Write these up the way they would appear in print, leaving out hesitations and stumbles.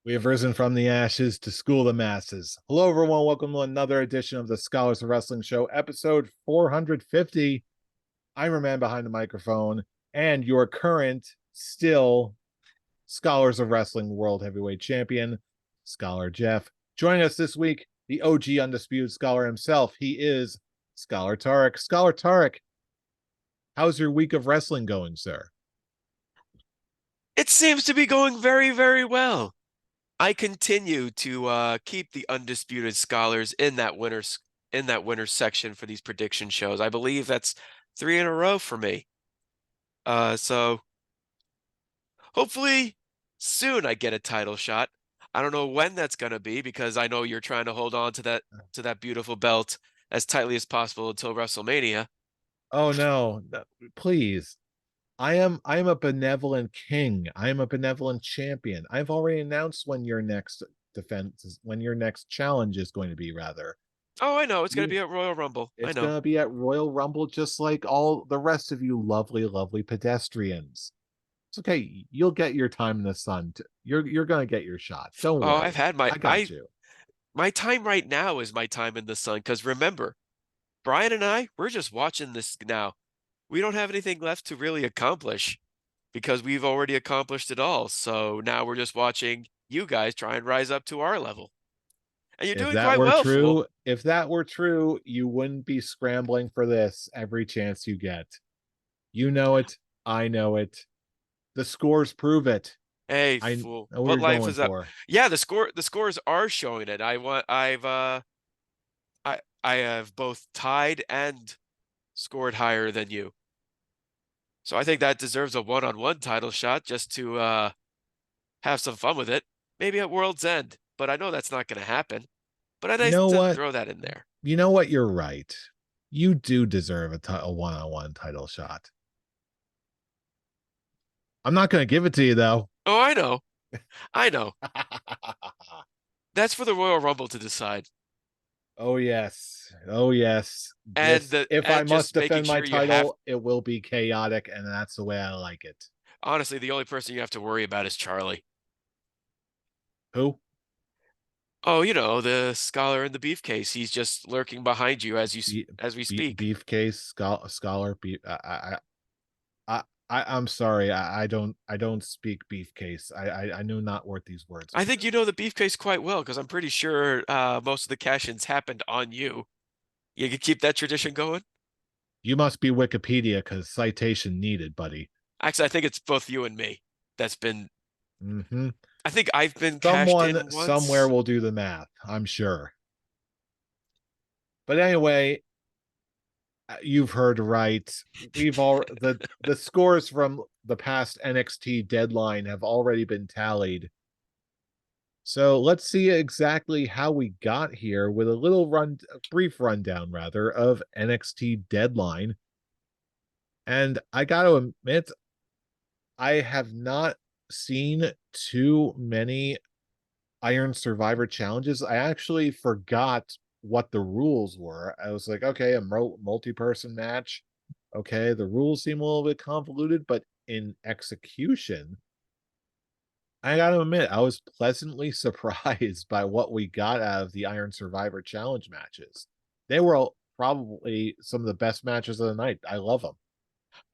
We have risen from the ashes to school the masses. Hello, everyone. Welcome to another edition of the Scholars of Wrestling Show, episode 450. I'm your man behind the microphone and your current, still Scholars of Wrestling World Heavyweight Champion, Scholar Jeff. Joining us this week, the OG Undisputed Scholar himself. He is Scholar Tarek. Scholar Tarek, how's your week of wrestling going, sir? It seems to be going very, very well. I continue to keep the undisputed scholars in that winner's section for these prediction shows. I believe that's three in a row for me. So hopefully soon I get a title shot. I don't know when that's gonna be because I know you're trying to hold on to that beautiful belt as tightly as possible until WrestleMania. Oh no, please. I am a benevolent king. I am a benevolent champion. I've already announced when your next challenge is going to be, rather. Oh, I know it's gonna You be at Royal Rumble. I it's know. gonna be at Royal Rumble, just like all the rest of you lovely, lovely pedestrians. It's okay. You'll get your time in the sun. You're gonna get your shot. Don't Oh, I've worry. had my I got I you. my time right now is my time in the sun because remember, Brian and I, we're just watching this now. We don't have anything left to really accomplish because we've already accomplished it all. So now we're just watching you guys try and rise up to our level. And you're If doing that quite were well, fool. true, if that were true, you wouldn't be scrambling for this every chance you get. You know it. I know it. The scores prove it. Hey, I fool. know what What you're life going is up? for. Yeah, the scores are showing it. I have both tied and scored higher than you. So I think that deserves a one-on-one title shot just to have some fun with it. Maybe at World's End, but I know that's not going to happen. But I'd You nice know to what? throw that in there. You know what? You're right. You do deserve a one-on-one title shot. I'm not going to give it to you though. Oh, I know. I know. That's for the Royal Rumble to decide. Oh yes. Oh yes. This, if I And must just making defend my sure you have title, it will be chaotic, and that's the way I like it. honestly the only person you have to worry about is Charlie. Who? Oh, you know, the scholar in the beef case. He's just lurking behind you Be, as we speak. beefcase scholar. I'm sorry. I don't speak beefcase. I know not what these words I mean. think you know the beef case quite well because I'm pretty sure most of the cash-ins happened on you. You could keep that tradition going. You must be Wikipedia because citation needed, buddy. Actually, I think it's both you and me. That's been Hmm. I think I've been cashed Someone in somewhere once. will do the math, I'm sure. But anyway, you've heard right. We've all the scores from the past NXT deadline have already been tallied. So let's see exactly how we got here with a brief rundown rather of NXT deadline. And I got to admit, I have not seen too many Iron Survivor challenges. I actually forgot what the rules were. I was like, okay, a multi-person match. Okay, the rules seem a little bit convoluted, but in execution, I gotta admit, I was pleasantly surprised by what we got out of the Iron Survivor challenge matches. They were probably some of the best matches of the night. I love them.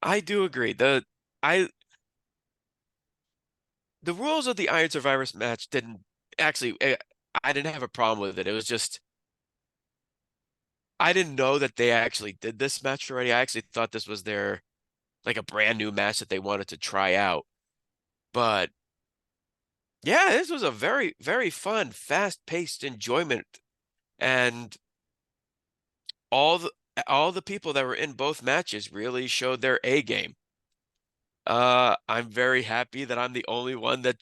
I do agree. I the rules of the Iron Survivors match didn't actually I didn't have a problem with it. It was just I didn't know that they actually did this match already. I actually thought this was their like a brand new match that they wanted to try out. But yeah, this was a very, very fun, fast-paced enjoyment. And all the all the people that were in both matches really showed their A game. I'm very happy that I'm the only one that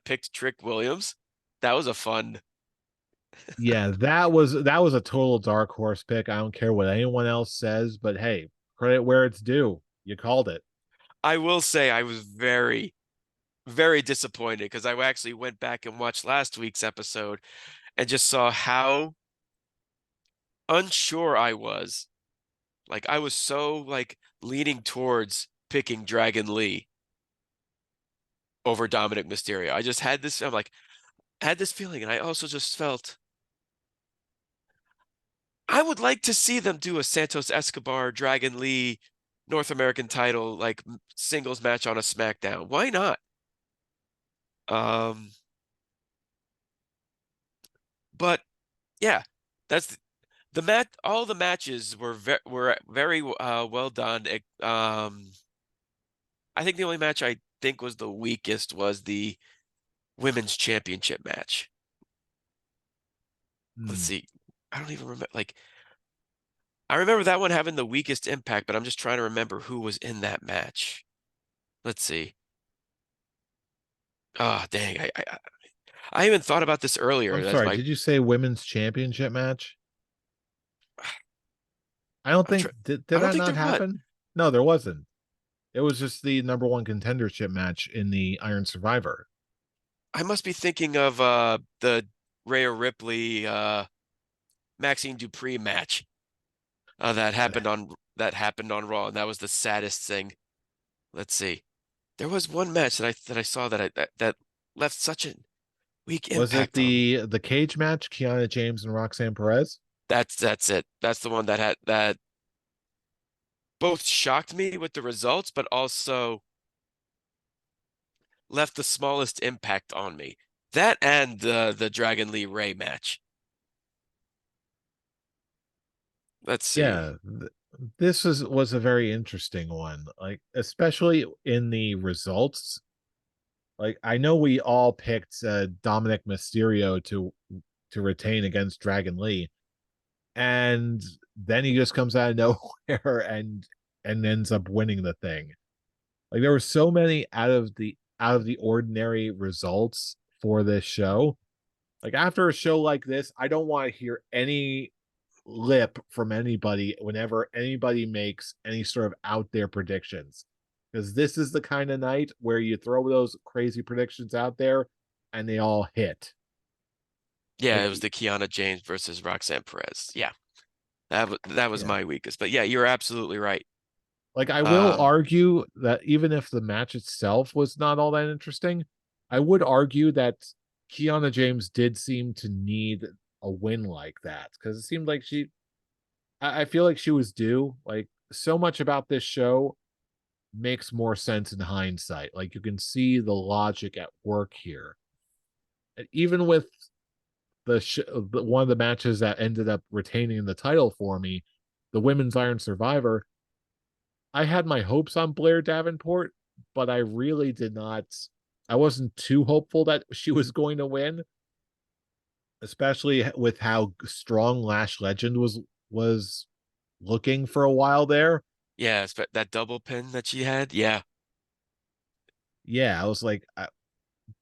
picked Trick Williams. That was a fun. Yeah, that was a total dark horse pick. I don't care what anyone else says, but hey, credit where it's due. You called it. I will say I was very, very disappointed because I actually went back and watched last week's episode and just saw how unsure I was. Like I was so like leaning towards picking Dragon Lee over Dominic Mysterio. I just had this. I'm like, had this feeling, and I also just felt I would like to see them do a Santos Escobar Dragon Lee North American title like singles match on a SmackDown. Why not? Um, but yeah, that's the match. All the matches were very well done. I think the only match I think was the weakest was the women's championship match. Let's Hmm. see. I don't even remember. Like, I remember that one having the weakest impact, but I'm just trying to remember who was in that match. Let's see. Oh, dang. I even thought about this earlier I'm as sorry, my did you say women's championship match? I don't I'm think tr did I don't that think not there was. happen? No, there wasn't. It was just the number one contendership match in the Iron Survivor. I must be thinking of the Rhea Ripley Maxine Dupree match that happened on Raw, and that was the saddest thing. Let's see. There was one match that I saw that left such a weak Was it impact on me. the cage match, Kiana James and Roxanne Perez? That's it. That's the one that both shocked me with the results, but also left the smallest impact on me. That and the Dragon Lee Ray match. Let's see. Yeah, this was a very interesting one. Like especially in the results. Like I know we all picked Dominic Mysterio to retain against Dragon Lee, and then he just comes out of nowhere and ends up winning the thing. Like there were so many out of the ordinary results for this show. Like after a show like this, I don't want to hear any lip from anybody whenever anybody makes any sort of out there predictions. Because this is the kind of night where you throw those crazy predictions out there and they all hit. Yeah, Like it was the Kiana James versus Roxanne Perez. Yeah, that was yeah. my weakest. But yeah, you're absolutely right. Like I will Um, argue that even if the match itself was not all that interesting, I would argue that Kiana James did seem to need a win like that because it seemed like I feel like she was due. Like so much about this show makes more sense in hindsight. Like you can see the logic at work here. And even with one of the matches that ended up retaining the title for me, the women's Iron Survivor, I had my hopes on Blair Davenport, but I really did not. I wasn't too hopeful that she was going to win, especially with how strong Lash Legend was looking for a while there. yeah, that double pin that she had. Yeah, Yeah, I was like,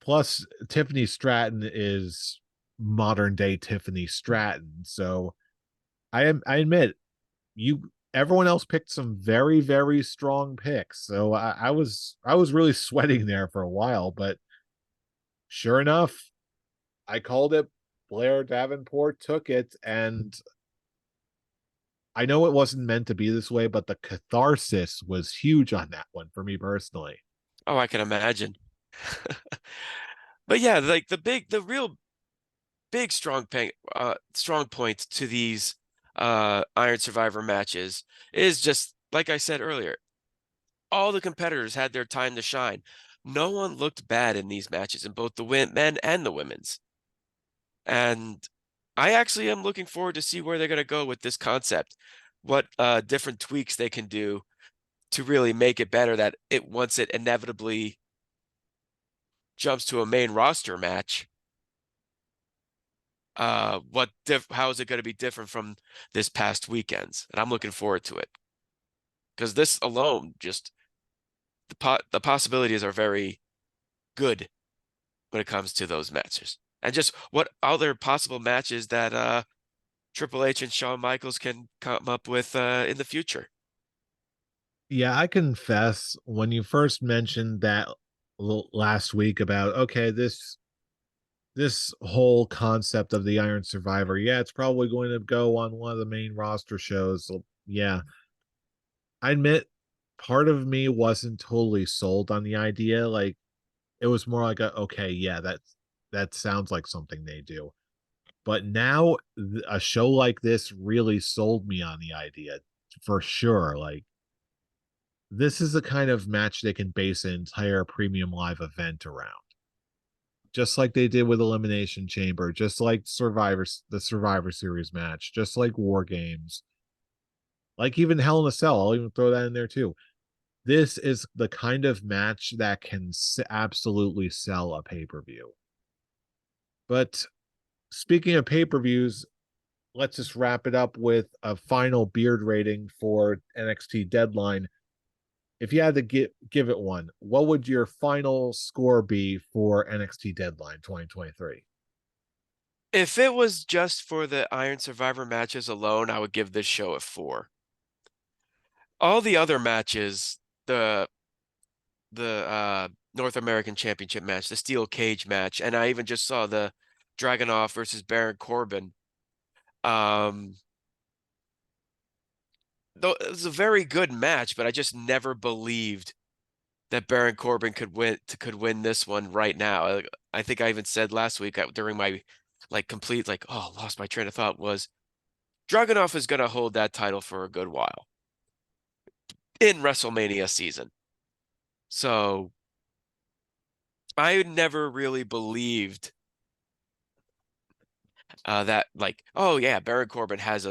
plus Tiffany Stratton is modern day Tiffany Stratton, so I admit you everyone else picked some very strong picks, so I was really sweating there for a while, but sure enough, I called it. Blair Davenport took it, and I know it wasn't meant to be this way, but the catharsis was huge on that one for me personally. oh, I can imagine. But yeah, like the real big strong point to these Iron Survivor matches is just like I said earlier, all the competitors had their time to shine. No one looked bad in these matches in both the men and the women's. And I actually am looking forward to see where they're going to go with this concept, what different tweaks they can do to really make it better that it once it inevitably jumps to a main roster match, how is it going to be different from this past weekend's? And I'm looking forward to it because this alone, just the possibilities are very good when it comes to those matches. And just what other possible matches that Triple H and Shawn Michaels can come up with in the future. Yeah, I confess when you first mentioned that last week about okay, this whole concept of the Iron Survivor, yeah, it's probably going to go on one of the main roster shows. So, yeah, I admit part of me wasn't totally sold on the idea. Like it was more like a okay, yeah, that sounds like something they do. But now a show like this really sold me on the idea for sure. Like, this is the kind of match they can base an entire premium live event around. Just like they did with Elimination Chamber, just like the Survivor Series match, just like War Games, like even Hell in a Cell. I'll even throw that in there too. This is the kind of match that can absolutely sell a pay-per-view. But speaking of pay-per-views, let's just wrap it up with a final beard rating for NXT Deadline. If you had to give it one, what would your final score be for NXT Deadline 2023? If it was just for the Iron Survivor matches alone, I would give this show a 4. All the other matches, the North American Championship match, the Steel Cage match, and I even just saw the Dragunov versus Baron Corbin. Though it was a very good match, but I just never believed that Baron Corbin could win this one right now. I think I even said last week during my complete lost my train of thought was Dragunov is going to hold that title for a good while in WrestleMania season. So I never really believed that oh yeah, Baron Corbin has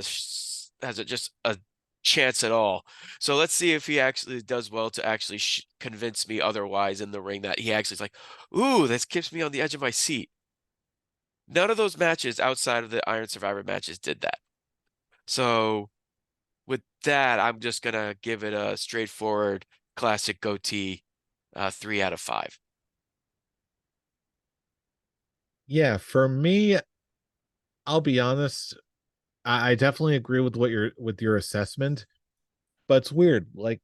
just a chance at all. So let's see if he actually does well to actually convince me otherwise in the ring that he actually is like, ooh, this keeps me on the edge of my seat. None of those matches outside of the Iron Survivor matches did that. So with that, I'm just gonna give it a straightforward classic goatee 3 out of 5. Yeah, for me, I'll be honest. I definitely agree with your assessment, but it's weird. Like,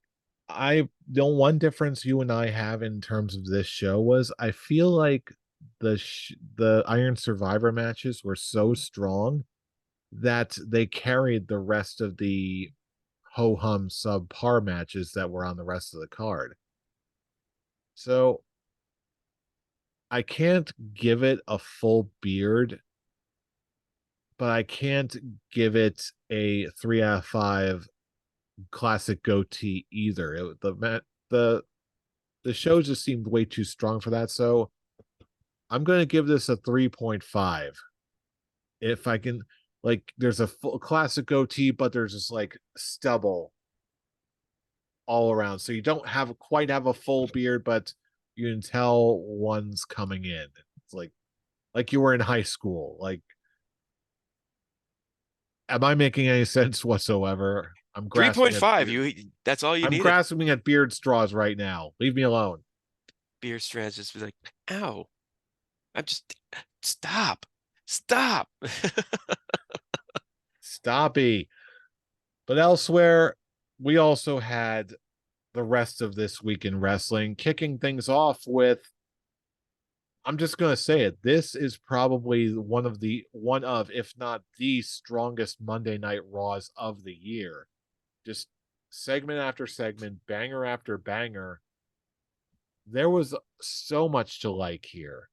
I the one difference you and I have in terms of this show was I feel like the Iron Survivor matches were so strong that they carried the rest of the ho hum subpar matches that were on the rest of the card. So I can't give it a full beard, but I can't give it a 3 out of 5 classic goatee either. The the show just seemed way too strong for that. So I'm going to give this a 3.5. If I can, like, there's a full classic goatee, but there's just like stubble all around. So you don't quite have a full beard, but you can tell one's coming in. It's like you were in high school. Like, am I making any sense whatsoever? That's all you I'm needed. grasping at beard straws right now. Leave me alone. Beer strands just be like, ow. I'm just stop. Stop. Stoppy. But elsewhere, we also had the rest of this week in wrestling, kicking things off with, I'm just gonna say it. This is probably one of, if not the strongest Monday Night Raws of the year. Just segment after segment, banger after banger. There was so much to like here.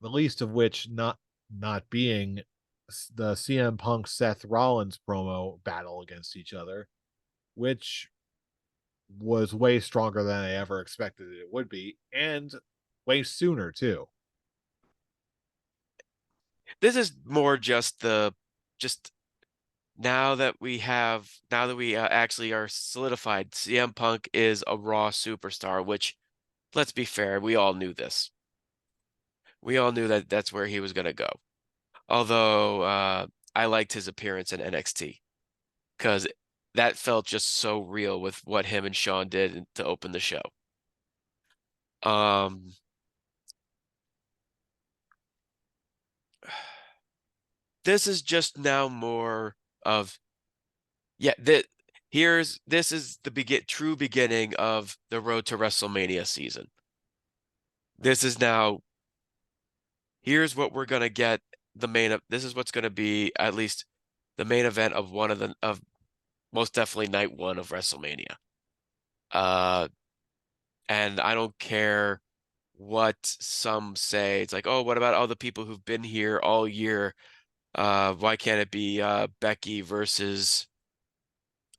The least of which not being the CM Punk Seth Rollins promo battle against each other, which was way stronger than I ever expected it would be, and way sooner too. This is more just now that we actually are solidified, CM Punk is a Raw superstar, which let's be fair, we all knew this. We all knew that that's where he was going to go. Although I liked his appearance in NXT because that felt just so real with what him and Shawn did to open the show. Um, this is just now more of yeah, this is the true beginning of the road to WrestleMania season. This is now here's what we're gonna get this is what's gonna be at least the main event of one of most definitely night one of WrestleMania. Uh and I don't care what some say. It's like, oh, what about all the people who've been here all year? Why can't it be Becky versus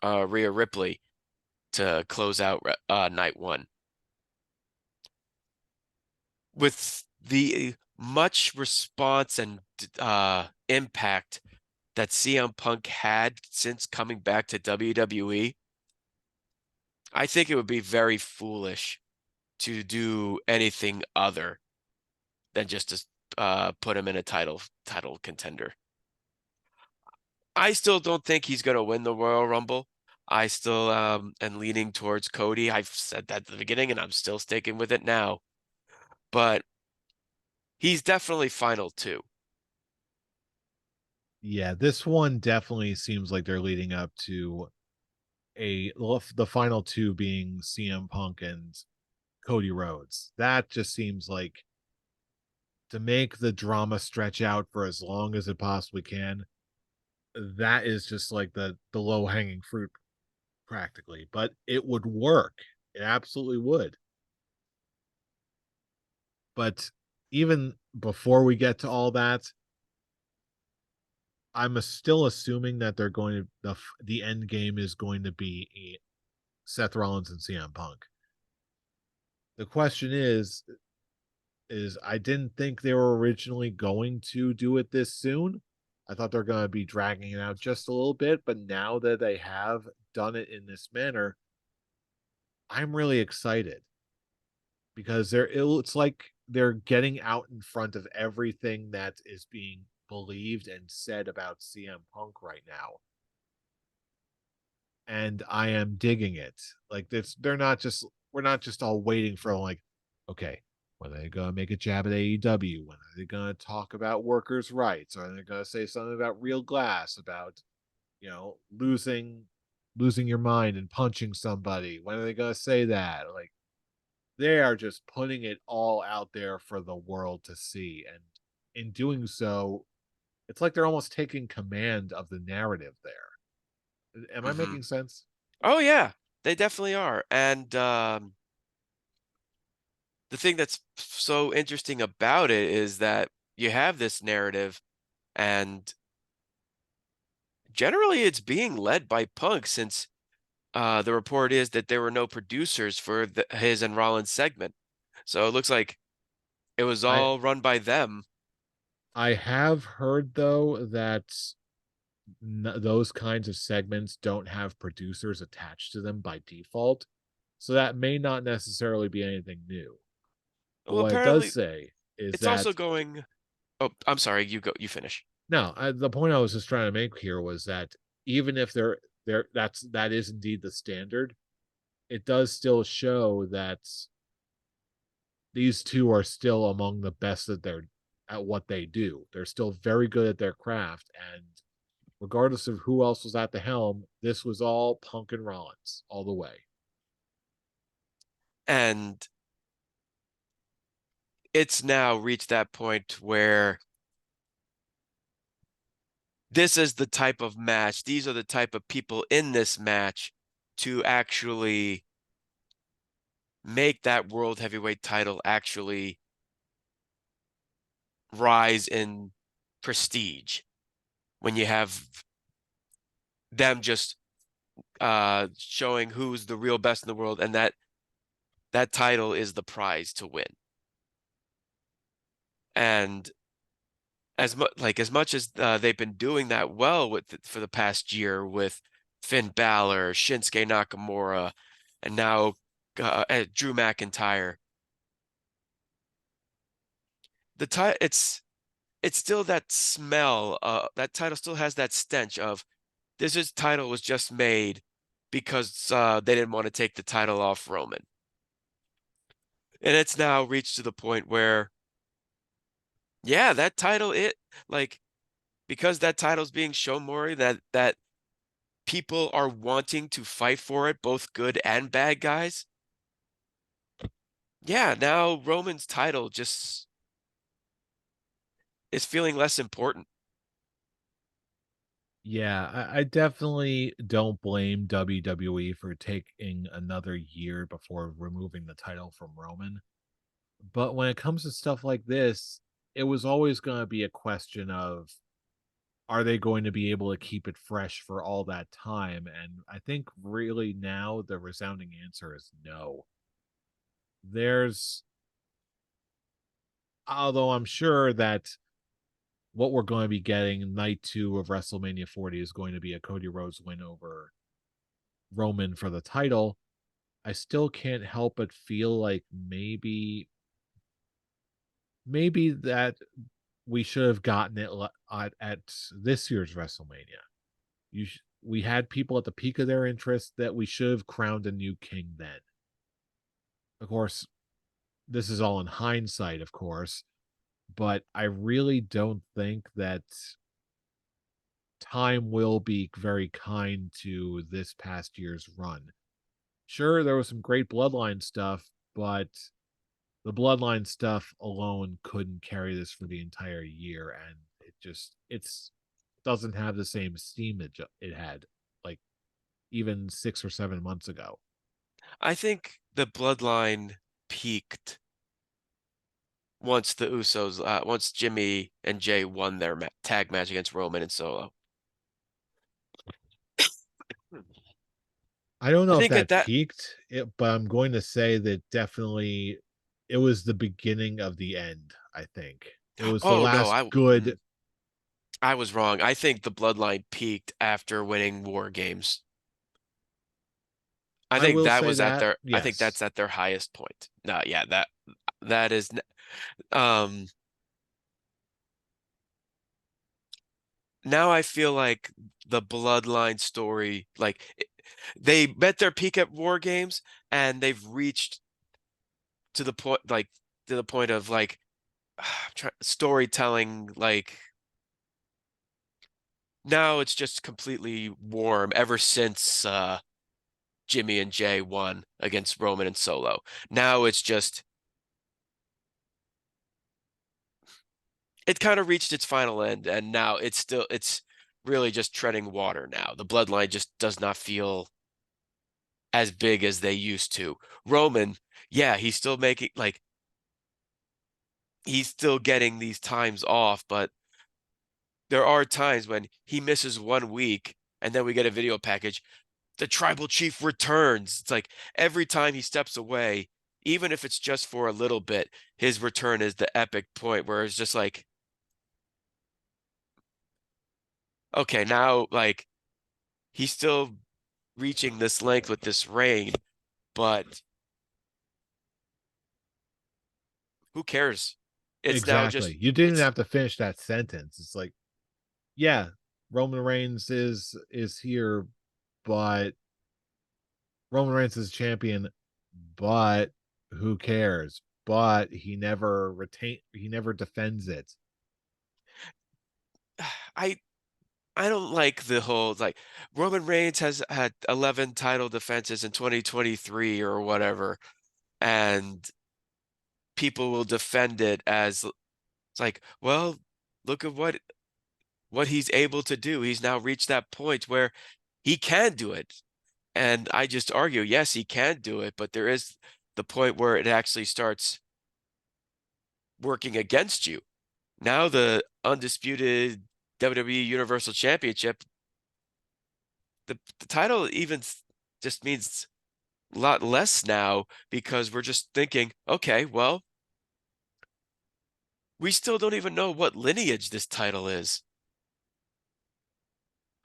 Rhea Ripley to close out night one? With the much response and impact that CM Punk had since coming back to WWE, I think it would be very foolish to do anything other than just to put him in a title contender. I still don't think he's going to win the Royal Rumble. I still am leaning towards Cody. I've said that at the beginning, and I'm still sticking with it now. But he's definitely final two. Yeah, this one definitely seems like they're leading up to the final two being CM Punk and Cody Rhodes. That just seems like to make the drama stretch out for as long as it possibly can. That is just like the low hanging fruit practically, but it would work. It absolutely would. But even before we get to all that, still assuming that they're going to the end game is going to be Seth Rollins and CM Punk. The question is I didn't think they were originally going to do it this soon. I thought they're going to be dragging it out just a little bit, but now that they have done it in this manner, I'm really excited because it's like they're getting out in front of everything that is being believed and said about CM Punk right now. And I am digging it. Like this, we're not just all waiting for like, okay, when are they gonna make a jab at AEW? When are they gonna talk about workers' rights? Are they gonna say something about real glass, about losing your mind and punching somebody? When are they gonna say that? Like they are just putting it all out there for the world to see. And in doing so, it's like they're almost taking command of the narrative there. Am I Hmm. making sense? Oh yeah, they definitely are. And the thing that's so interesting about it is that you have this narrative, and generally it's being led by Punk since the report is that there were no producers for his and Rollins segment. So it looks like it was I all run by them. I have heard though that those kinds of segments don't have producers attached to them by default. So that may not necessarily be anything new. But Well, what it does apparently say is it's also that going. Oh, I'm sorry. You go. You finish. no, the point I was just trying to make here was that even if that is indeed the standard, it does still show that these two are still among the best at what they do. They're still very good at their craft, and regardless of who else was at the helm, this was all Punk and Rollins all the way. And it's now reached that point where this is the type of match. These are the type of people in this match to actually make that world heavyweight title actually rise in prestige when you have them just showing who's the real best in the world, and that title is the prize to win. And as much as they've been doing that well for the past year with Finn Balor, Shinsuke Nakamura, and now Drew McIntyre, it's still that smell. That title still has that stench of this title was just made because they didn't want to take the title off Roman. And it's now reached to the point where, yeah, that title, like, because that title's being shown more, that people are wanting to fight for it, both good and bad guys. Yeah, now Roman's title just is feeling less important. Yeah, I definitely don't blame WWE for taking another year before removing the title from Roman. But when it comes to stuff like this, it was always going to be a question of, are they going to be able to keep it fresh for all that time? And I think really now the resounding answer is no. There's, although I'm sure that what we're going to be getting night 2 of WrestleMania 40 is going to be a Cody Rhodes win over Roman for the title. I still can't help but feel like maybe that we should have gotten it at this year's WrestleMania. We had people at the peak of their interest that we should have crowned a new king then. Of course, this is all in hindsight, of course, but I really don't think that time will be very kind to this past year's run. Sure, there was some great bloodline stuff, but the bloodline stuff alone couldn't carry this for the entire year, and it's doesn't have the same steam it had like even 6 or 7 months ago. I think the bloodline peaked once Jimmy and Jay won their tag match against Roman and Solo. I don't I know if think at that that peaked it, but I'm going to say that definitely it was the beginning of the end. I think it was the oh no, last good. I was wrong. I think the bloodline peaked after winning War Games. I will say that I think yes. that's at their highest point. No, yeah, that is um now I feel like the bloodline story they met their peak at War Games and they've reached to the point of storytelling now it's just completely warm ever since Jimmy and Jay won against Roman and Solo. Now it's just it kind of reached its final end and now it's really just treading water now. The bloodline just does not feel as big as they used to. Roman, yeah, he's still making he's still getting these times off, but there are times when he misses 1 week and then we get a video package. The tribal chief returns. It's like every time he steps away, even if it's just for a little bit, his return is the epic point where it's just like, okay, now he's still reaching this length with this reign, but who cares? It's now just Exactly. You didn't it's have to finish that sentence. It's like, yeah, Roman Reigns is here, but Roman Reigns is champion, but who cares? But he never defends it. I I don't like the whole Roman Reigns has had 11 title defenses in 2023 or whatever, and people will defend it as it's like, well, look at what he's able to do. He's now reached that point where he can do it. And I just argue, yes, he can do it, but there is the point where it actually starts working against you. Now the undisputed WWE Universal Championship, the title just means a lot less now because we're just thinking, okay, well, we still don't even know what lineage this title is.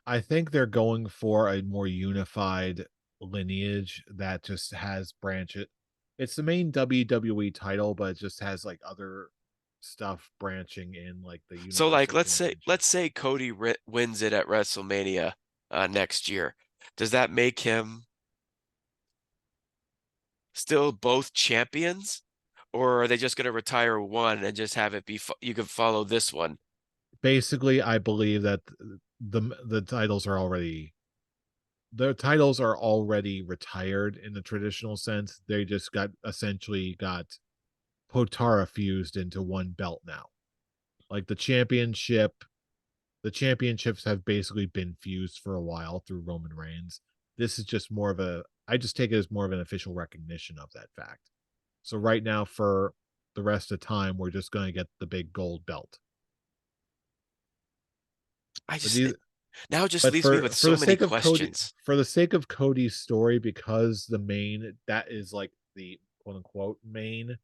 I think they're going for a more unified lineage that just has branches. It's the main WWE title, but it just has like other stuff branching in, like the So Universal Championship. let's say Cody wins it at WrestleMania next year. Does that make him still both champions? Or are they just going to retire one and just have it be you can follow this one? Basically, I believe that the titles are already retired in the traditional sense. They just got essentially got Potara fused into one belt now. Like the championships have basically been fused for a while through Roman Reigns. This is just more of a I just take it as more of an official recognition of that fact. So right now for the rest of the time we're just going to get the big gold belt. I But just these, now it just but leaves me with for so the many sake of Cody, questions. for the sake of Cody's story, because the main that is like the quote unquote main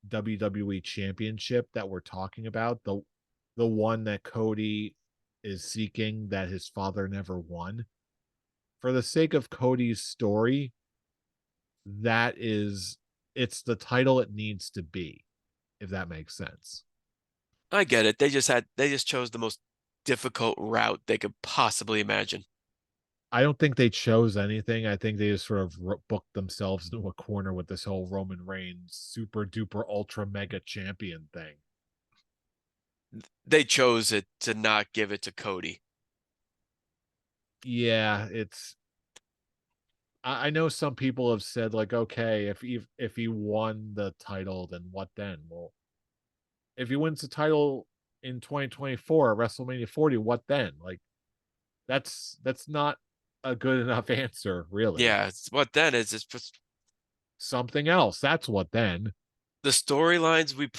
WWE championship that we're talking about, the one that Cody is seeking that his father never won. For the sake of Cody's story, that is it's the title it needs to be, if that makes sense. I get it. They just chose the most difficult route they could possibly imagine. I don't think they chose anything. I think they just sort of booked themselves into a corner with this whole Roman Reigns super duper ultra mega champion thing. They chose it to not give it to Cody. Yeah, it's I know some people have said like, okay, if he won the title, then what then? Well, if he wins the title in 2024 at WrestleMania 40, what then? Like that's not a good enough answer, really. Yeah, it's, what then is just Something else. That's what then. the storylines we would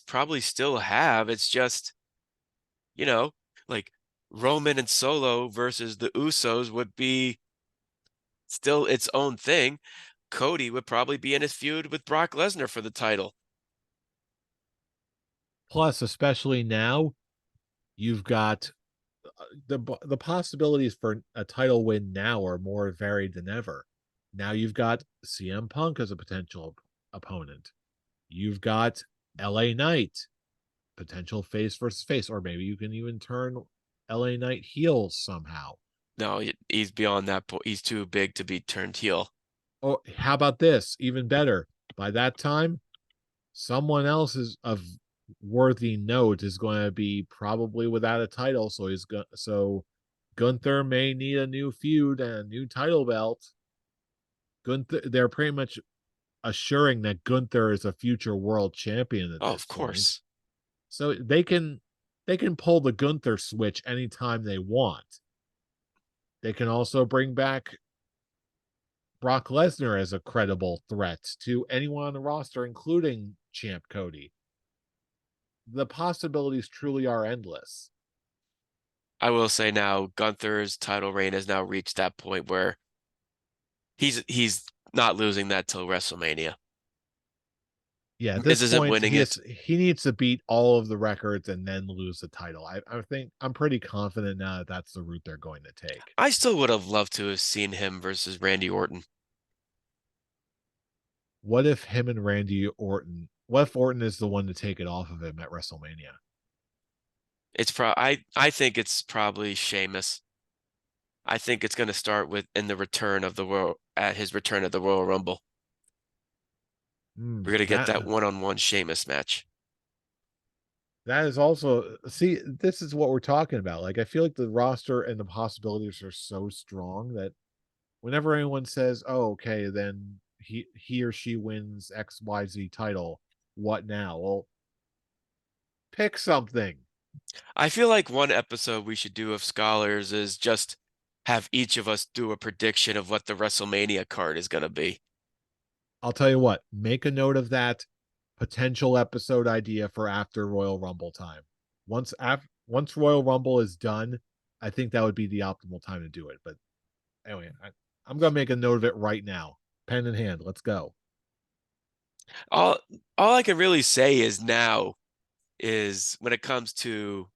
probably still have. It's just, you know, like Roman and Solo versus the Usos would be still its own thing. Cody would probably be in his feud with Brock Lesnar for the title. Plus, especially now, you've got the possibilities for a title win now are more varied than ever. Now you've got CM Punk as a potential opponent. You've got LA Knight, potential face versus face, or maybe you can even turn LA Knight heel somehow. No, he's beyond that point. He's too big to be turned heel. Or how about this? Even better. By that time, someone else is of worthy note is going to be probably without a title, so Gunther may need a new feud and a new title belt. Gunther, they're pretty much assuring that Gunther is a future world champion at Oh, this of point. course. So they can pull the Gunther switch anytime they want. They can also bring back Brock Lesnar as a credible threat to anyone on the roster, including Champ Cody. The possibilities truly are endless. I will say now, Gunther's title reign has now reached that point where he's not losing that till WrestleMania. Yeah, at this Miz isn't point, winning it. he needs to beat all of the records and then lose the title. I think I'm pretty confident now that that's the route they're going to take. I still would have loved to have seen him versus Randy Orton. What if him and Randy Orton? What if Orton is the one to take it off of him at WrestleMania? I think it's probably Sheamus. I think it's going to start with in the return of the Royal at his return of the Royal Rumble. We're going to get that That one-on-one Sheamus match. that is also see. This is what we're talking about. Like I feel like the roster and the possibilities are so strong that whenever anyone says, "Oh, okay," then he or she wins XYZ title, what now? Well, pick something. I feel like one episode we should do of Scholars is just have each of us do a prediction of what the WrestleMania card is going to be. I'll tell you what, make a note of that potential episode idea for after Royal Rumble time. Once Royal Rumble is done, I think that would be the optimal time to do it. But anyway, I'm gonna make a note of it right now. Pen in hand, let's go. All all I can really say is now is when it comes to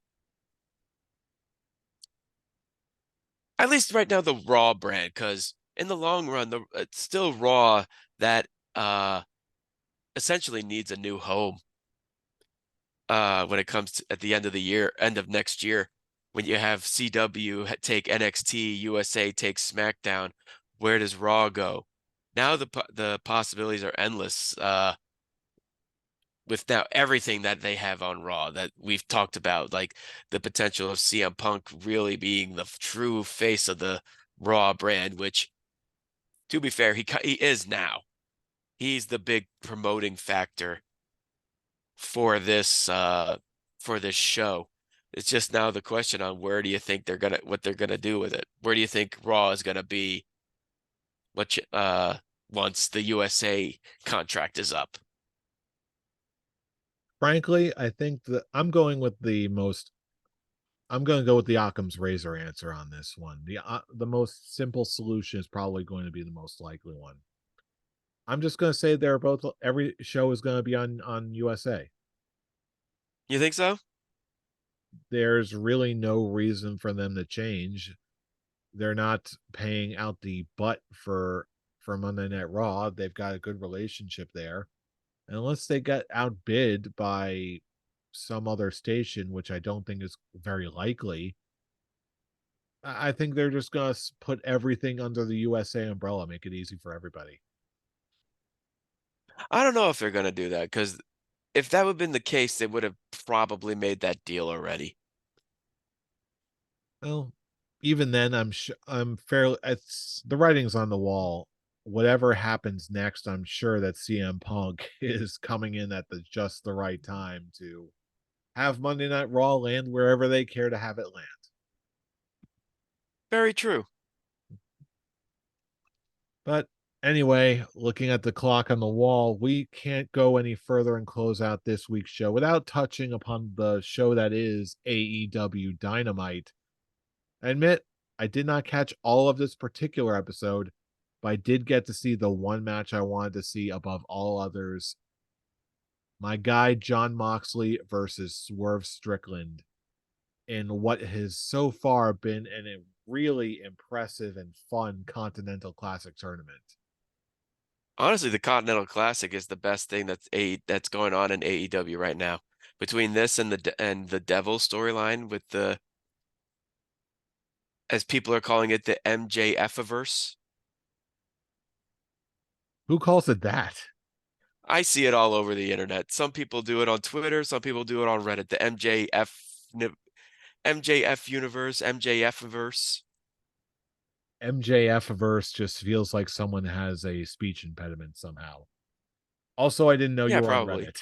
at least right now the Raw brand, because in the long run, it's still Raw that uh essentially needs a new home when it comes to at the end of the year, end of next year, when you have CW take NXT, USA take SmackDown, where does Raw go? Now the possibilities are endless with now everything that they have on Raw that we've talked about, like the potential of CM Punk really being the true face of the Raw brand, which to be fair, he is now. He's the big promoting factor for this show. It's just now the question on where do you think what they're gonna do with it? Where do you think Raw is gonna be what once the USA contract is up? Frankly, I think that I'm going to go with the Occam's razor answer on this one. The most simple solution is probably going to be the most likely one. I'm just going to say they're both every show is going to be on USA. You think so? There's really no reason for them to change. They're not paying out the butt for Monday Night Raw. They've got a good relationship there. And unless they get outbid by some other station, which I don't think is very likely, I think they're just going to put everything under the USA umbrella, make it easy for everybody. I don't know if they're gonna do that because if that would have been the case, they would have probably made that deal already. Well, even then, I'm fairly. It's the writing's on the wall. Whatever happens next, I'm sure that CM Punk is coming in at just the right time to have Monday Night Raw land wherever they care to have it land. Very true. But anyway, looking at the clock on the wall, we can't go any further and close out this week's show without touching upon the show that is AEW Dynamite. I admit I did not catch all of this particular episode, but I did get to see the one match I wanted to see above all others. My guy John Moxley versus Swerve Strickland in what has so far been a really impressive and fun Continental Classic tournament. Honestly, the Continental Classic is the best thing that's going on in AEW right now. Between this and the Devil storyline with the, as people are calling it, the MJF-averse. Who calls it that? I see it all over the internet. Some people do it on Twitter, some people do it on Reddit. The MJF universe, MJF-averse. MJF verse just feels like someone has a speech impediment somehow. Also, I didn't know you Yeah, were on probably. Reddit.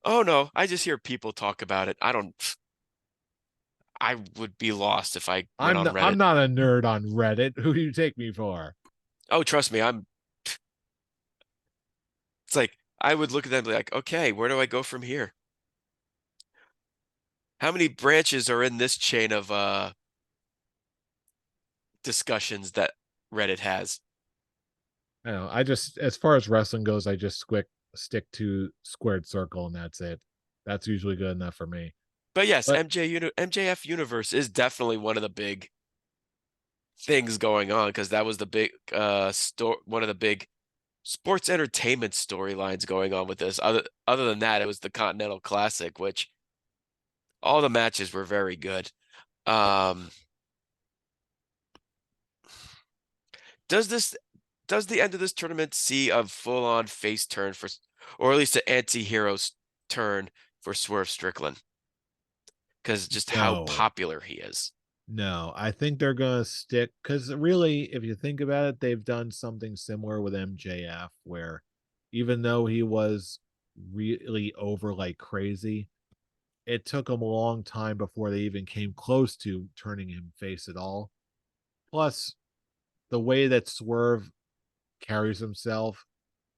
Oh no, I just hear people talk about it. I would be lost if I went on I'm Reddit. not a nerd on Reddit. Who do you take me for? Oh, trust me, it's like I would look at them and be like, okay, where do I go from here? How many branches are in this chain of discussions that Reddit has? I don't know. I just, as far as wrestling goes, I just stick to squared circle, and that's it. That's usually good enough for me. But yes, But MJF universe is definitely one of the big things going on because that was the big one of the big sports entertainment storylines going on with this. Other than that, it was the Continental Classic, which all the matches were very good. Um, does this does the end of this tournament see a full-on face turn for, or at least an anti-hero's turn for Swerve Strickland? Because just how no, popular he is. no, I think they're gonna stick because really, if you think about it, they've done something similar with MJF, where even though he was really over like crazy, it took him a long time before they even came close to turning him face at all. Plus, the way that Swerve carries himself,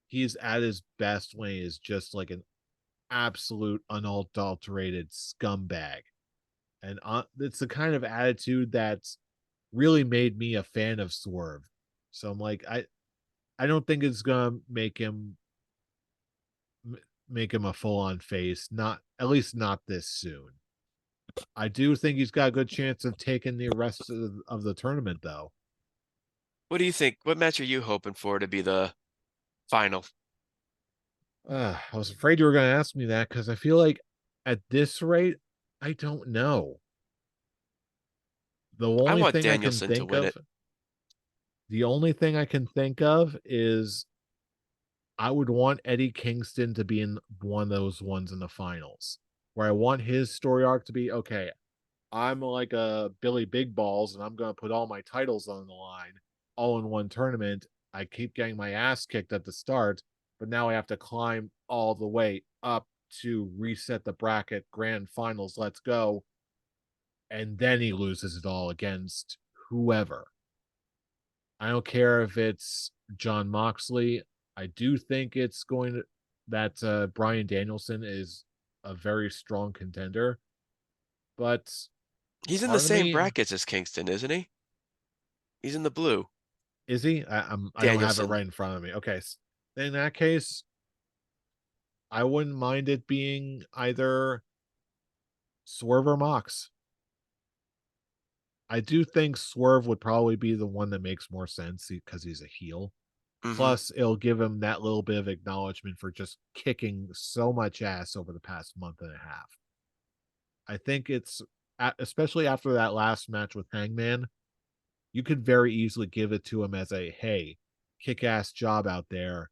he's at his best when he is just like an absolute unadulterated scumbag. And it's the kind of attitude that's really made me a fan of Swerve. So I'm like, I don't think it's gonna make him a full on face. Not at least not this soon. I do think he's got a good chance of taking the rest of the tournament, though. What do you think? What match are you hoping for to be the final? I was afraid you were going to ask me that because I feel like at this rate, I don't know. The I only want thing I can Danielson to think win of, it. the only thing I can think of is I would want Eddie Kingston to be in one of those ones in the finals where I want his story arc to be okay. I'm like a Billy Big Balls and I'm going to put all my titles on the line all in one tournament. I keep getting my ass kicked at the start, but now I have to climb all the way up to reset the bracket grand finals. Let's go. And then he loses it all against whoever. I don't care if it's John Moxley. I do think it's going to. that Bryan Danielson is a very strong contender, but He's in the part of same me, brackets as Kingston, isn't he? He's in the blue. is he? I don't have it Danielson. right in front of me. Okay, in that case, I wouldn't mind it being either Swerve or Mox. I do think Swerve would probably be the one that makes more sense because he's a heel. Hmm. Plus, it'll give him that little bit of acknowledgement for just kicking so much ass over the past month and a half. I think it's, especially after that last match with Hangman, you could very easily give it to him as a, hey, kick ass job out there.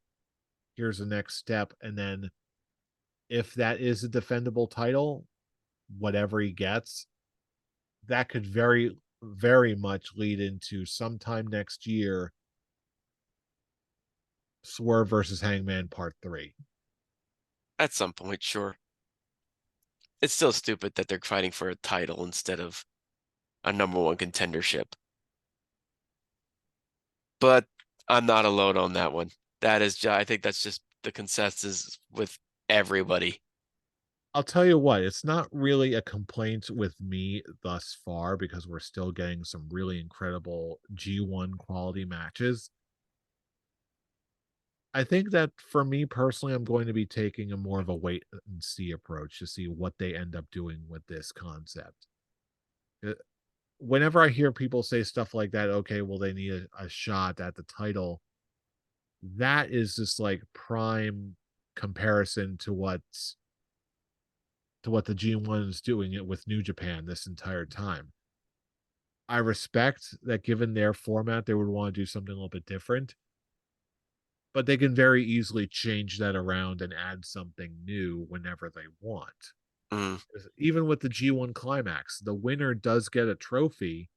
Here's the next step. And then if that is a defendable title, whatever he gets, that could very, very much lead into sometime next year Swerve versus Hangman Part 3. At some point, sure. It's still stupid that they're fighting for a title instead of a number one contendership. But I'm not alone on that one. That is, I think that's just the consensus with everybody. I'll tell you what, it's not really a complaint with me thus far because we're still getting some really incredible G1 quality matches. I think that for me personally, I'm going to be taking a more of a wait and see approach to see what they end up doing with this concept. Uh, Whenever I hear people say stuff like that, okay, well, they need a shot at the title, that is just like prime comparison to what the G1 is doing it with New Japan this entire time. I respect that given their format, they would want to do something a little bit different, but they can very easily change that around and add something new whenever they want. Mm, Even with the G1 Climax, the winner does get a trophy,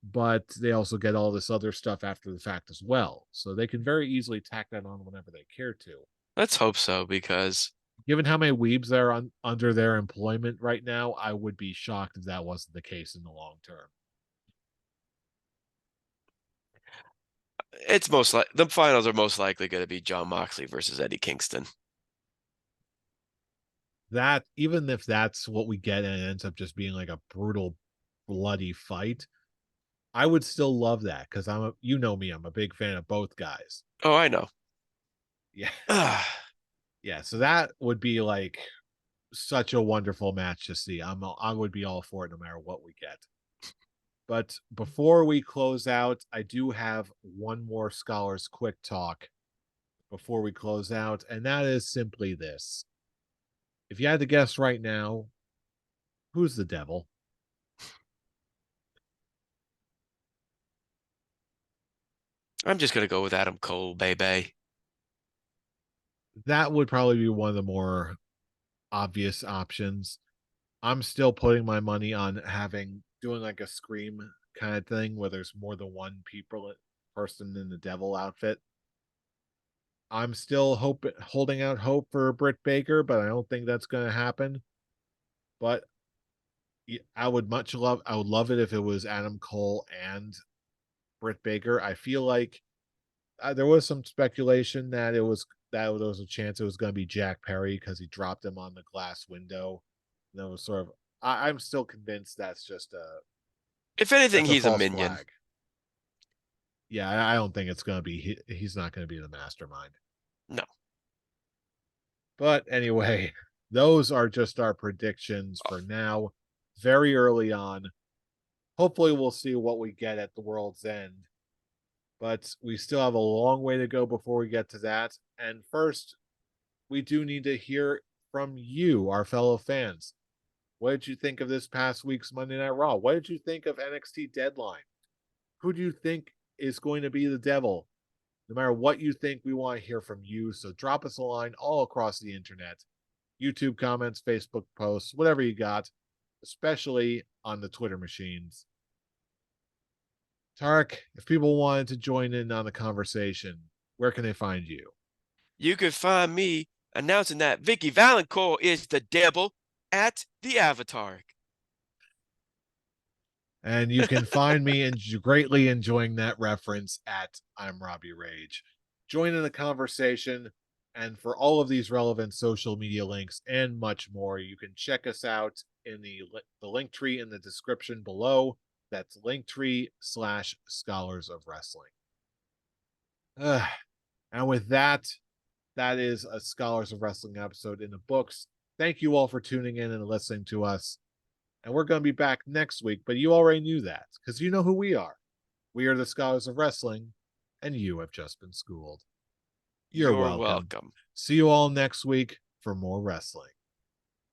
but they also get all this other stuff after the fact as well. So they can very easily tack that on whenever they care to. let's hope so, because Given how many weebs are under their employment right now, I would be shocked if that wasn't the case in the long term. it's most like the finals are most likely going to be John Moxley versus Eddie Kingston. That, even if that's what we get and it ends up just being like a brutal, bloody fight, I would still love that because you know me, I'm a big fan of both guys. Oh, I know. Yeah, Ah, yeah. So that would be like such a wonderful match to see. I would be all for it no matter what we get. But before we close out, I do have one more Scholars Quick Talk before we close out, and that is simply this. If you had to guess right now, who's the devil? I'm just going to go with Adam Cole, baby. That would probably be one of the more obvious options. I'm still putting my money on having doing like a scream kind of thing where there's more than one person in the devil outfit. I'm still holding out hope for Britt Baker, but I don't think that's going to happen. But I would love it if it was Adam Cole and Britt Baker. I feel like there was some speculation that there was a chance it was going to be Jack Perry because he dropped him on the glass window. And that was sort of. I'm still convinced If anything, that's a he's a false minion. flag. Yeah, I don't think it's going to be. He's not going to be the mastermind. No. But anyway, those are just our predictions for now. Very early on. Hopefully, we'll see what we get at the world's end. But we still have a long way to go before we get to that. And first, we do need to hear from you, our fellow fans. What did you think of this past week's Monday Night Raw? What did you think of NXT Deadline? Who do you think is going to be the devil? No matter what you think, we want to hear from you. So drop us a line all across the internet, YouTube comments, Facebook posts, whatever you got, especially on the Twitter machines. Tarek, if people wanted to join in on the conversation, where can they find you? You can find me announcing that Vicky Valancourt is the devil at the Avatar. And you can find me greatly enjoying that reference at I'm Robbie Rage. Join in the conversation. And for all of these relevant social media links and much more, you can check us out in the link tree in the description below. That's linktree/scholars of wrestling. And with that, that is a Scholars of Wrestling episode in the books. Thank you all for tuning in and listening to us. And we're going to be back next week, but you already knew that because you know who we are. We are the Scholars of Wrestling, and you have just been schooled. You're You're welcome. welcome. See you all next week for more wrestling.